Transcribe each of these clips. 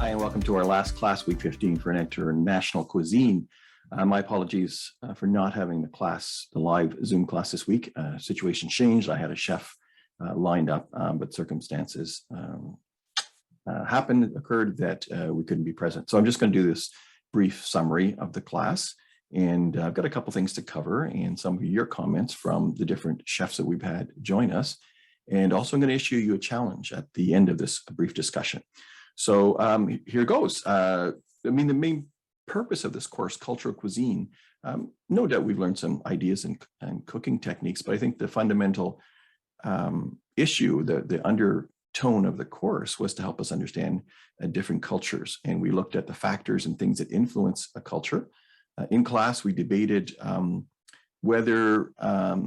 Hi, and welcome to our last class, week 15 for an International Cuisine. My apologies for not having the live Zoom class this week. Situation changed. I had a chef lined up, but circumstances occurred that we couldn't be present. So I'm just going to do this brief summary of the class. And I've got a couple things to cover and some of your comments from the different chefs that we've had join us. And also I'm going to issue you a challenge at the end of this brief discussion. So here goes. The main purpose of this course, Cultural Cuisine, no doubt we've learned some ideas and cooking techniques, but I think the fundamental issue, the undertone of the course was to help us understand different cultures. And we looked at the factors and things that influence a culture. In class, we debated whether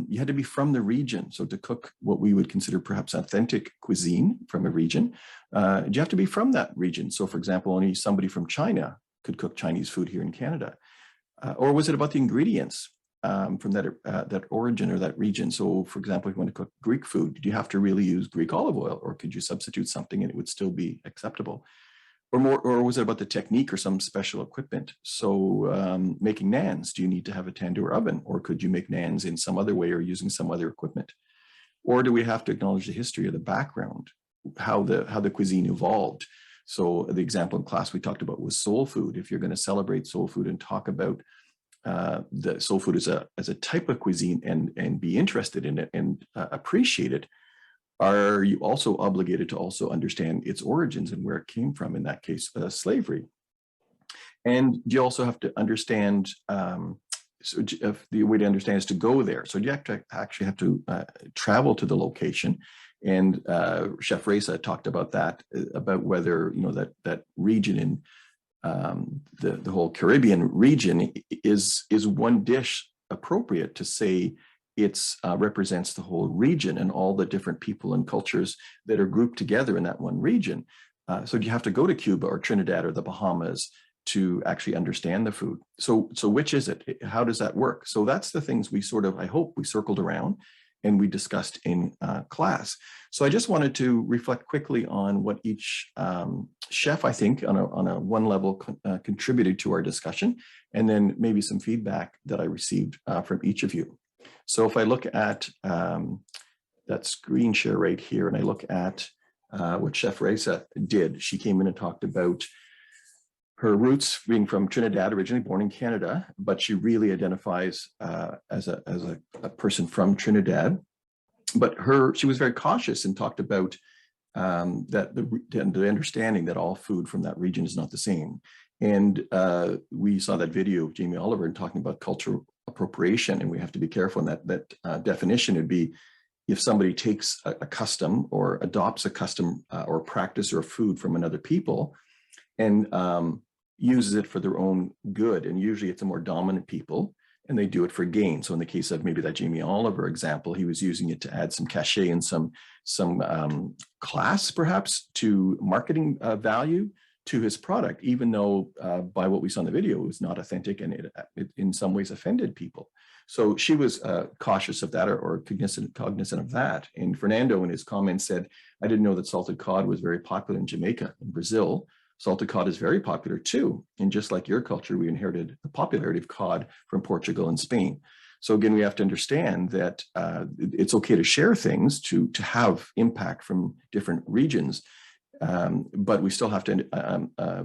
you had to be from the region. So to cook what we would consider perhaps authentic cuisine from a region, do you have to be from that region? So for example, only somebody from China could cook Chinese food here in Canada. Or was it about the ingredients from that origin or that region? So for example, if you want to cook Greek food, do you have to really use Greek olive oil, or could you substitute something and it would still be acceptable? Or was it about the technique or some special equipment? So making naans, do you need to have a tandoor oven, or could you make naans in some other way or using some other equipment? Or do we have to acknowledge the history or the background, how the cuisine evolved? So the example in class we talked about was soul food. If you're going to celebrate soul food and talk about the soul food as a type of cuisine and be interested in it and appreciate it, are you also obligated to also understand its origins and where it came from, in that case, slavery? And you also have to understand, so if the way to understand is to go there. So you have to actually have to travel to the location. And Chef Reza talked about that, about whether, that region in the whole Caribbean region is one dish appropriate to say it represents the whole region and all the different people and cultures that are grouped together in that one region. So you have to go to Cuba or Trinidad or the Bahamas to actually understand the food. So which is it? How does that work? So that's the things we I hope we circled around and we discussed in class. So I just wanted to reflect quickly on what each chef, I think, on a one level contributed to our discussion, and then maybe some feedback that I received from each of you. So if I look at that screen share right here, and I look at what Chef Reza did, she came in and talked about her roots being from Trinidad, originally born in Canada, but she really identifies as a person from Trinidad. But she was very cautious and talked about that the understanding that all food from that region is not the same. And we saw that video of Jamie Oliver talking about cultural appropriation, and we have to be careful. And that definition would be if somebody takes a custom or adopts a custom or practice or food from another people and uses it for their own good. And usually it's a more dominant people and they do it for gain. So in the case of maybe that Jamie Oliver example, he was using it to add some cachet and some class perhaps to marketing value to his product, even though by what we saw in the video, it was not authentic and it in some ways offended people. So she was cautious of that or cognizant of that. And Fernando in his comments said, I didn't know that salted cod was very popular in Jamaica. In Brazil, salted cod is very popular too. And just like your culture, we inherited the popularity of cod from Portugal and Spain. So again, we have to understand that it's okay to share things, to have impact from different regions. But we still have to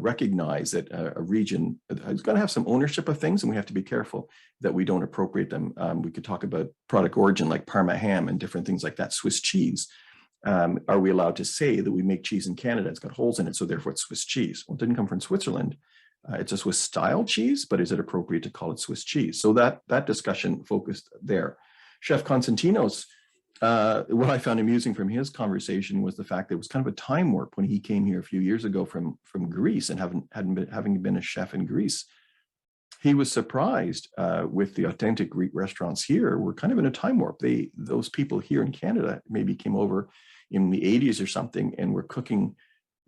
recognize that a region is going to have some ownership of things, and we have to be careful that we don't appropriate them. We could talk about product origin like Parma ham and different things like that, Swiss cheese. Are we allowed to say that we make cheese in Canada? It's got holes in it, so therefore it's Swiss cheese. Well, it didn't come from Switzerland. It's a Swiss style cheese, but is it appropriate to call it Swiss cheese? So that discussion focused there. Chef Constantinos, what I found amusing from his conversation was the fact that it was kind of a time warp when he came here a few years ago from Greece and having been a chef in Greece. He was surprised with the authentic Greek restaurants here. We're kind of in a time warp. Those people here in Canada maybe came over in the 80s or something and were cooking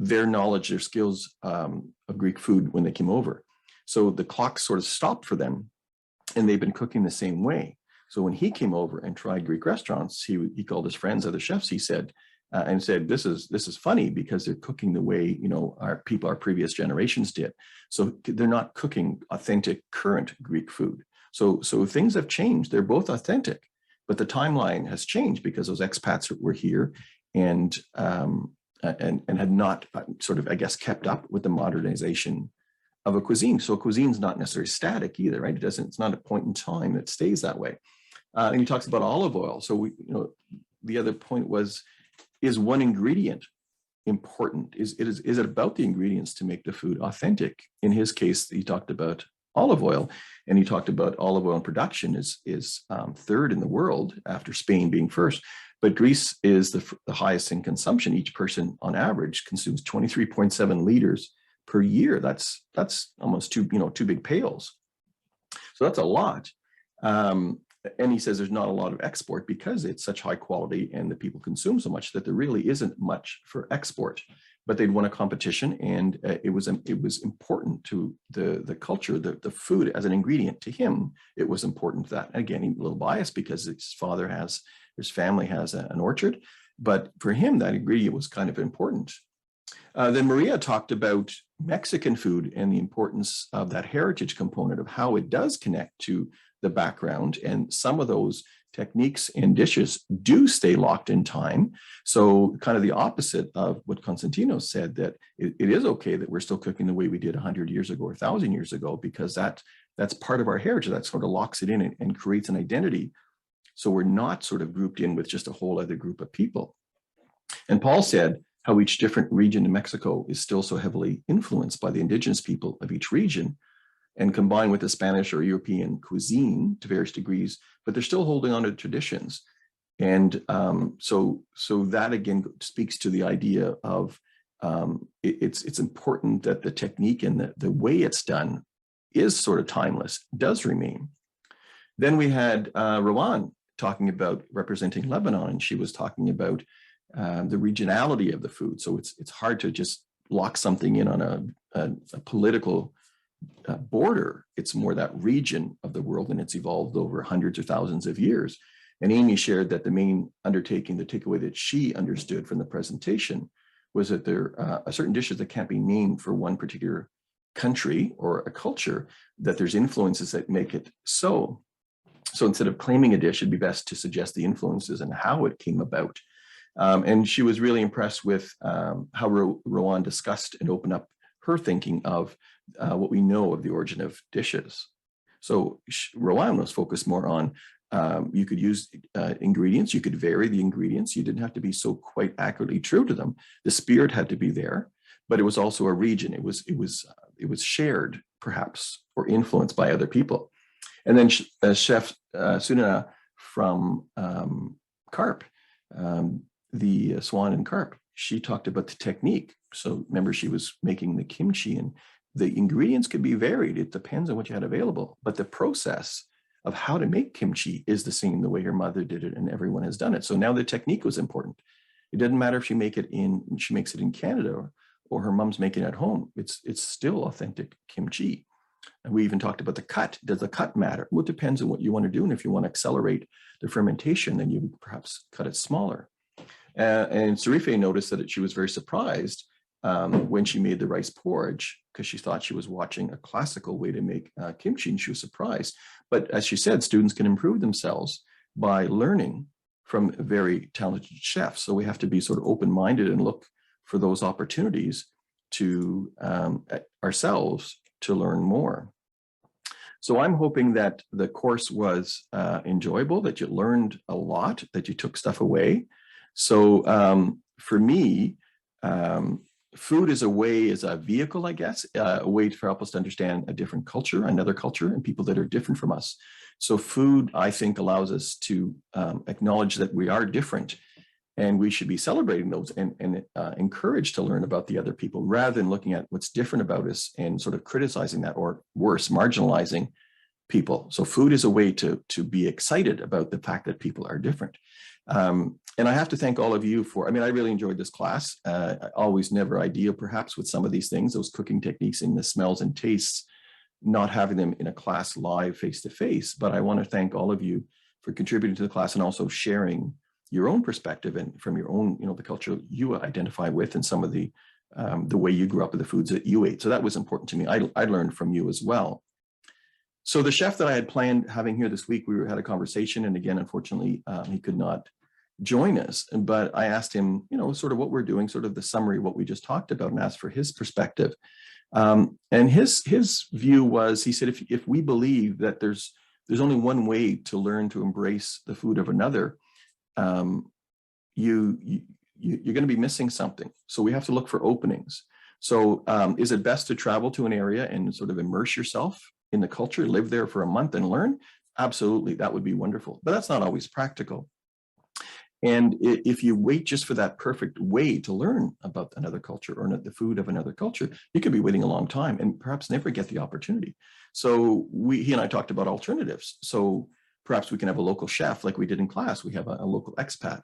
their knowledge, their skills of Greek food when they came over. So the clock sort of stopped for them and they've been cooking the same way. So when he came over and tried Greek restaurants, he called his friends, other chefs, he said, and said, this is funny because they're cooking the way, you know, our previous generations did. So they're not cooking authentic current Greek food. So things have changed. They're both authentic, but the timeline has changed because those expats were here and had not sort of, I guess, kept up with the modernization of a cuisine. So a cuisine is not necessarily static either, right? It's not a point in time that stays that way. And he talks about olive oil. So the other point was, is one ingredient important? Is it about the ingredients to make the food authentic? In his case, he talked about olive oil, and he talked about olive oil production is third in the world after Spain being first. But Greece is the highest in consumption. Each person on average consumes 23.7 liters per year. That's almost two big pails. So that's a lot. And he says there's not a lot of export because it's such high quality and the people consume so much that there really isn't much for export. But they'd won a competition, and it was important to the culture, the food as an ingredient. To him, it was important that, again, he's a little biased because his family has an orchard, but for him, that ingredient was kind of important. Then Maria talked about Mexican food and the importance of that heritage component of how it does connect to the background, and some of those techniques and dishes do stay locked in time. So kind of the opposite of what Constantino said, that it is okay that we're still cooking the way we did 100 years ago or 1,000 years ago, because that's part of our heritage. That sort of locks it in and creates an identity. So we're not sort of grouped in with just a whole other group of people. And Paul said how each different region in Mexico is still so heavily influenced by the indigenous people of each region, and combined with the Spanish or European cuisine to various degrees, but they're still holding on to traditions. And so that again speaks to the idea of it's important that the technique and the way it's done is sort of timeless, does remain. Then we had Rowan talking about representing Lebanon, and she was talking about the regionality of the food. So it's hard to just lock something in on a political border. It's more that region of the world, and it's evolved over hundreds or thousands of years. And Amy shared that the main undertaking, the takeaway that she understood from the presentation, was that there are certain dishes that can't be named for one particular country or a culture, that there's influences that make it so. So instead of claiming a dish, it'd be best to suggest the influences and how it came about. And she was really impressed with how Rowan discussed and opened up her thinking of what we know of the origin of dishes. So Rowan was focused more on you could use ingredients, you could vary the ingredients, you didn't have to be so quite accurately true to them. The spirit had to be there, but it was also a region. It was shared, perhaps, or influenced by other people. And then Chef Sunina from carp, the swan and carp, she talked about the technique. So remember, she was making the kimchi, and the ingredients could be varied. It depends on what you had available, but the process of how to make kimchi is the same, the way her mother did it, and everyone has done it. So now the technique was important. It doesn't matter if she makes it in Canada or her mom's making it at home. It's still authentic kimchi. And we even talked about the cut. Does the cut matter? Well, it depends on what you want to do. And if you want to accelerate the fermentation, then you would perhaps cut it smaller. And Sarife noticed that she was very surprised when she made the rice porridge, because she thought she was watching a classical way to make kimchi, and she was surprised. But as she said, students can improve themselves by learning from very talented chefs. So we have to be sort of open-minded and look for those opportunities to ourselves to learn more. So I'm hoping that the course was enjoyable, that you learned a lot, that you took stuff away. So for me, food is a vehicle, I guess, a way to help us to understand a different culture, another culture, and people that are different from us. So food, I think, allows us to acknowledge that we are different, and we should be celebrating those and encouraged to learn about the other people, rather than looking at what's different about us and sort of criticizing that, or worse, marginalizing people. So food is a way to be excited about the fact that people are different. And I have to thank all of you for, I really enjoyed this class. Always never ideal, perhaps, with some of these things, those cooking techniques and the smells and tastes, not having them in a class live face-to-face. But I want to thank all of you for contributing to the class and also sharing your own perspective and from your own, the culture you identify with and some of the way you grew up with the foods that you ate. So that was important to me. I learned from you as well. So the chef that I had planned having here this week, we had a conversation, and again, unfortunately, he could not join us. But I asked him, sort of what we're doing, sort of the summary of what we just talked about, and asked for his perspective. And his view was, he said, if we believe that there's only one way to learn to embrace the food of another, you're going to be missing something. So we have to look for openings. So is it best to travel to an area and sort of immerse yourself in the culture, live there for a month and learn? Absolutely, that would be wonderful, but that's not always practical. And if you wait just for that perfect way to learn about another culture or the food of another culture, you could be waiting a long time and perhaps never get the opportunity. So he and I talked about alternatives. So perhaps we can have a local chef like we did in class. We have a local expat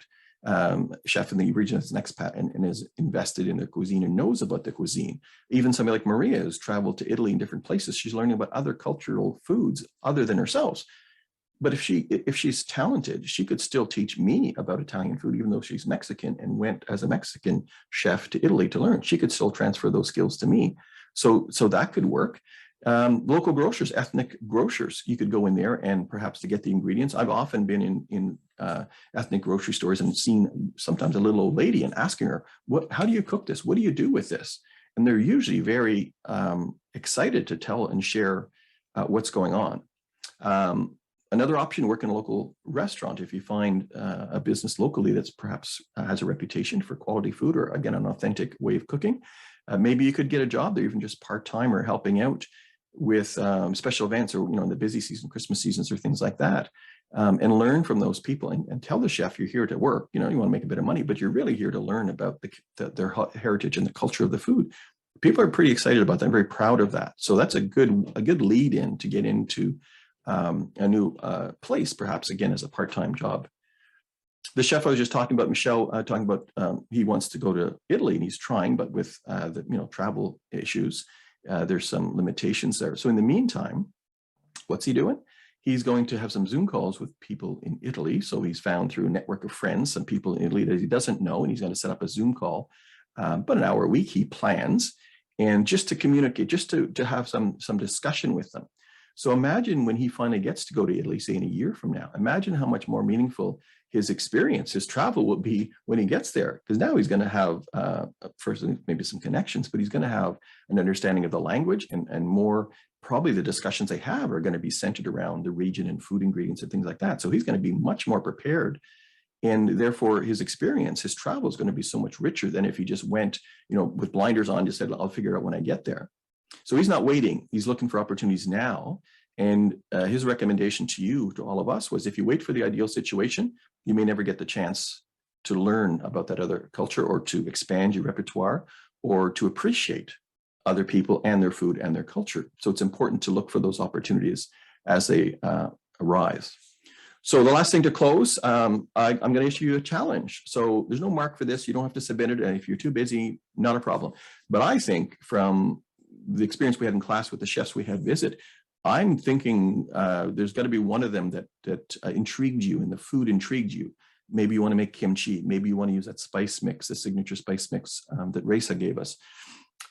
chef in the region that's an expat and is invested in their cuisine and knows about the cuisine. Even somebody like Maria who's traveled to Italy and different places. She's learning about other cultural foods other than herself. But if she's talented, she could still teach me about Italian food, even though she's Mexican and went as a Mexican chef to Italy to learn. She could still transfer those skills to me. So that could work. Local grocers, ethnic grocers, you could go in there and perhaps to get the ingredients. I've often been in ethnic grocery stores and seen sometimes a little old lady and asking her, how do you cook this? What do you do with this? And they're usually very excited to tell and share what's going on. Another option, work in a local restaurant. If you find a business locally that's perhaps has a reputation for quality food or, again, an authentic way of cooking, maybe you could get a job there, even just part-time or helping out with special events or, in the busy season, Christmas seasons or things like that, and learn from those people and tell the chef you're here to work. You want to make a bit of money, but you're really here to learn about their heritage and the culture of the food. People are pretty excited about that. I'm very proud of that. So that's a good lead in to get into a new place, perhaps, again, as a part-time job. The chef I was just talking about, Michel, talking about he wants to go to Italy and he's trying, but with the travel issues, there's some limitations there. So in the meantime, what's he doing? He's going to have some Zoom calls with people in Italy. So he's found through a network of friends, some people in Italy that he doesn't know, and he's going to set up a Zoom call, about an hour a week, he plans, and just to communicate, just to have some discussion with them. So imagine when he finally gets to go to Italy, say in a year from now, imagine how much more meaningful his experience, his travel will be when he gets there. Because now he's going to have, first, maybe some connections, but he's going to have an understanding of the language and more, probably the discussions they have are going to be centered around the region and food ingredients and things like that. So he's going to be much more prepared. And therefore, his experience, his travel is going to be so much richer than if he just went, with blinders on, just said, I'll figure it out when I get there. So he's not waiting. He's looking for opportunities now. And his recommendation to you, to all of us, was if you wait for the ideal situation, you may never get the chance to learn about that other culture or to expand your repertoire or to appreciate other people and their food and their culture. So it's important to look for those opportunities as they arise. So the last thing to close, I'm going to issue you a challenge. So there's no mark for this. You don't have to submit it. And if you're too busy, not a problem. But I think from the experience we had in class with the chefs we had visit, I'm thinking there's got to be one of them that intrigued you and the food intrigued you. Maybe you want to make kimchi. Maybe you want to use that spice mix, the signature spice mix that Reza gave us.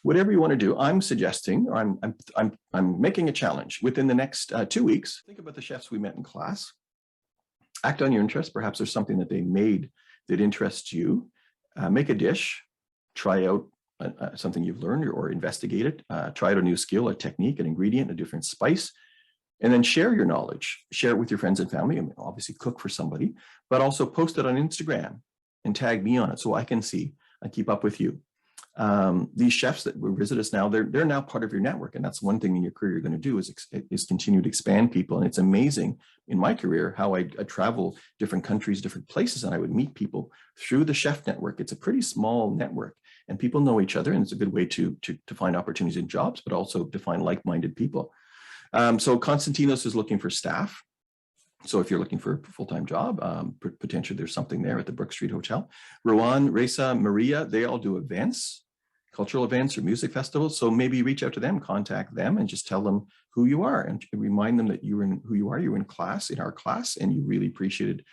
Whatever you want to do, I'm suggesting, or I'm making a challenge within the next 2 weeks. Think about the chefs we met in class. Act on your interest. Perhaps there's something that they made that interests you. Make a dish. Try out something you've learned or investigate it. Try out a new skill, a technique, an ingredient, a different spice, and then share your knowledge. Share it with your friends and family. I mean, obviously cook for somebody, but also post it on Instagram and tag me on it so I can see and keep up with you. These chefs that will visit us now, they're now part of your network. And that's one thing in your career you're going to do is continue to expand people. And it's amazing in my career how I travel different countries, different places, and I would meet people through the chef network. It's a pretty small network and people know each other. And it's a good way to find opportunities in jobs, but also to find like-minded people. So Konstantinos is looking for staff. So if you're looking for a full-time job, potentially there's something there at the Brook Street Hotel. Rowan, Reza, Maria, they all do events, cultural events or music festivals. So maybe reach out to them, contact them, and just tell them who you are and remind them that you're in our class, in our class, and you really appreciated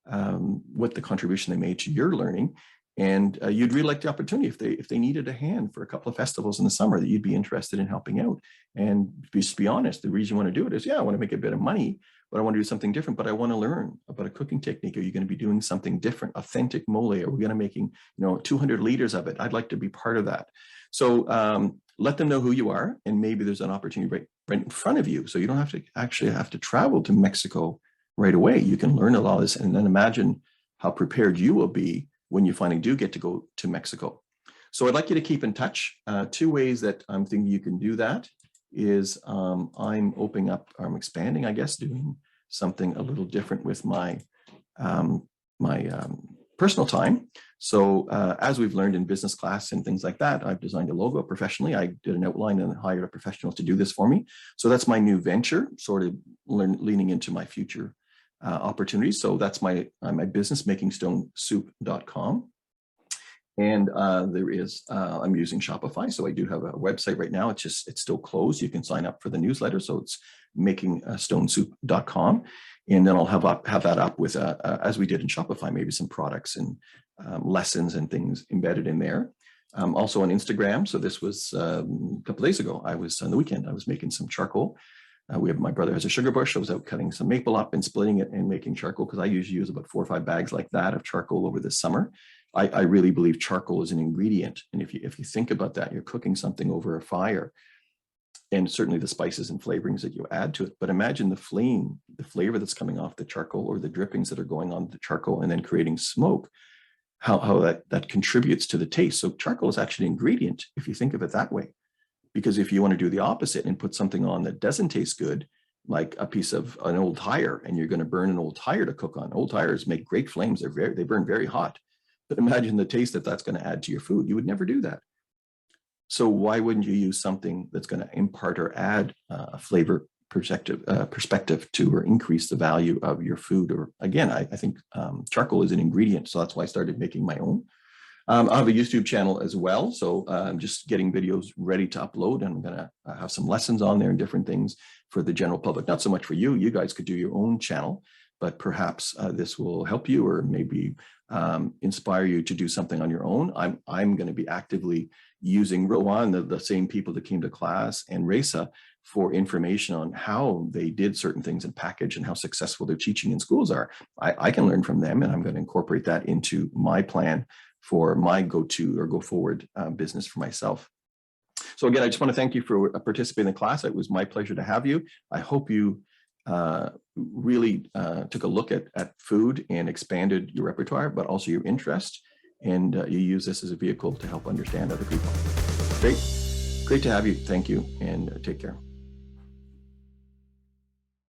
what the contribution they made to your learning. And you'd really like the opportunity if they needed a hand for a couple of festivals in the summer that you'd be interested in helping out. And just be honest, the reason you want to do it is, yeah, I want to make a bit of money, but I want to do something different, but I want to learn about a cooking technique. Are you going to be doing something different, authentic mole? Are we going to making, 200 liters of it? I'd like to be part of that. So let them know who you are, and maybe there's an opportunity right in front of you. So you don't have to actually have to travel to Mexico right away. You can learn a lot of this, and then imagine how prepared you will be when you finally do get to go to Mexico. So I'd like you to keep in touch. 2 ways that I'm thinking you can do that is I'm expanding, I guess, doing something a little different with my personal time. So as we've learned in business class and things like that, I've designed a logo professionally. I did an outline and hired a professional to do this for me. So that's my new venture, sort of leaning into my future opportunities. So that's my business, makingstonесoup.com. And there is, I'm using Shopify. So I do have a website right now. It's still closed. You can sign up for the newsletter. So it's makingstonесoup.com. And then I'll have that up with, as we did in Shopify, maybe some products and lessons and things embedded in there. Also on Instagram. So this was a couple of days ago. I was on the weekend, I was making some charcoal. My brother has a sugar bush. I was out cutting some maple up and splitting it and making charcoal, because I usually use about 4 or 5 bags like that of charcoal over the summer. I really believe charcoal is an ingredient. And if you think about that, you're cooking something over a fire, and certainly the spices and flavorings that you add to it. But imagine the flame, the flavor that's coming off the charcoal, or the drippings that are going on the charcoal and then creating smoke, how that contributes to the taste. So charcoal is actually an ingredient if you think of it that way. Because if you want to do the opposite and put something on that doesn't taste good, like a piece of an old tire, and you're going to burn an old tire to cook on. Old tires make great flames. They burn very hot. But imagine the taste that's going to add to your food. You would never do that. So why wouldn't you use something that's going to impart or add a flavor perspective to, or increase the value of your food? Or again, I think charcoal is an ingredient. So that's why I started making my own. I have a YouTube channel as well. So I'm just getting videos ready to upload, and I'm going to have some lessons on there and different things for the general public. Not so much for you. You guys could do your own channel, but perhaps this will help you, or maybe inspire you to do something on your own. I'm going to be actively using Rowan, the same people that came to class, and Reza, for information on how they did certain things in package and how successful their teaching in schools are. I can learn from them, and I'm going to incorporate that into my plan for my go forward business for myself. So again, I just want to thank you for participating in the class. It was my pleasure to have you. I hope you really took a look at food and expanded your repertoire, but also your interest, and you use this as a vehicle to help understand other people. Great to have you. Thank you, and take care.